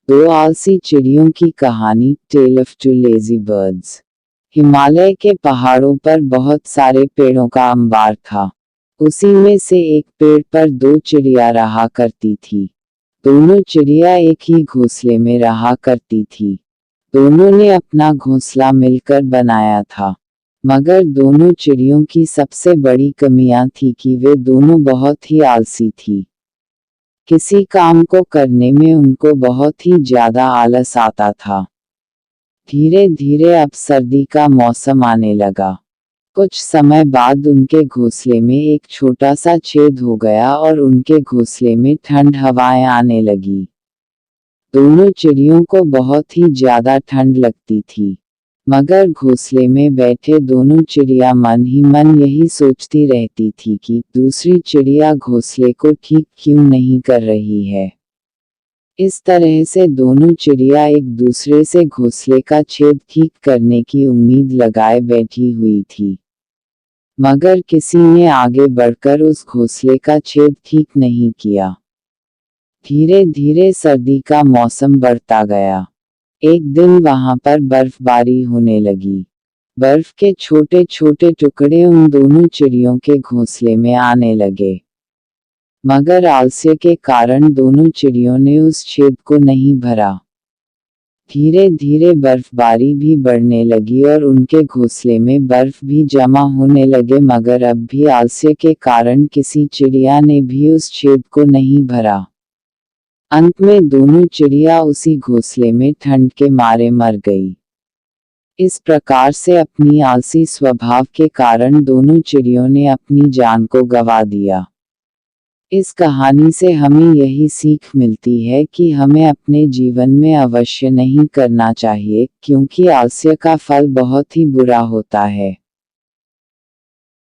दो आलसी चिड़ियों की कहानी, tale of two lazy birds. Himalaya के पहाड़ों पर बहुत सारे पेड़ों का अंबार था। उसी में से एक पेड़ पर दो चिड़िया रहा करती थी। दोनों चिड़िया एक ही घोंसले में रहा करती थी। दोनों ने अपना घोंसला मिलकर बनाया था, मगर दोनों चिड़ियों की सबसे बड़ी कमियां थी कि वे दोनों बहुत ही आलसी थी। किसी काम को करने में उनको बहुत ही ज्यादा आलस आता था। धीरे धीरे अब सर्दी का मौसम आने लगा। कुछ समय बाद उनके घोंसले में एक छोटा सा छेद हो गया और उनके घोंसले में ठंड हवाएं आने लगी। दोनों चिड़ियों को बहुत ही ज्यादा ठंड लगती थी, मगर घोंसले में बैठे दोनों चिड़िया मन ही मन यही सोचती रहती थी कि दूसरी चिड़िया घोंसले को ठीक क्यों नहीं कर रही है। इस तरह से दोनों चिड़िया एक दूसरे से घोंसले का छेद ठीक करने की उम्मीद लगाए बैठी हुई थी, मगर किसी ने आगे बढ़कर उस घोंसले का छेद ठीक नहीं किया। धीरे धीरे सर्दी का मौसम बढ़ता गया। एक दिन वहां पर बर्फबारी होने लगी। बर्फ के छोटे छोटे टुकड़े उन दोनों चिड़ियों के घोंसले में आने लगे, मगर आलस्य के कारण दोनों चिड़ियों ने उस छेद को नहीं भरा। धीरे धीरे बर्फबारी भी बढ़ने लगी और उनके घोंसले में बर्फ भी जमा होने लगे, मगर अब भी आलस्य के कारण किसी चिड़िया ने भी उस छेद को नहीं भरा। अंत में दोनों चिड़िया उसी घोंसले में ठंड के मारे मर गई। इस प्रकार से अपनी आलसी स्वभाव के कारण दोनों चिड़ियों ने अपनी जान को गंवा दिया। इस कहानी से हमें यही सीख मिलती है कि हमें अपने जीवन में अवश्य नहीं करना चाहिए, क्योंकि आलस्य का फल बहुत ही बुरा होता है।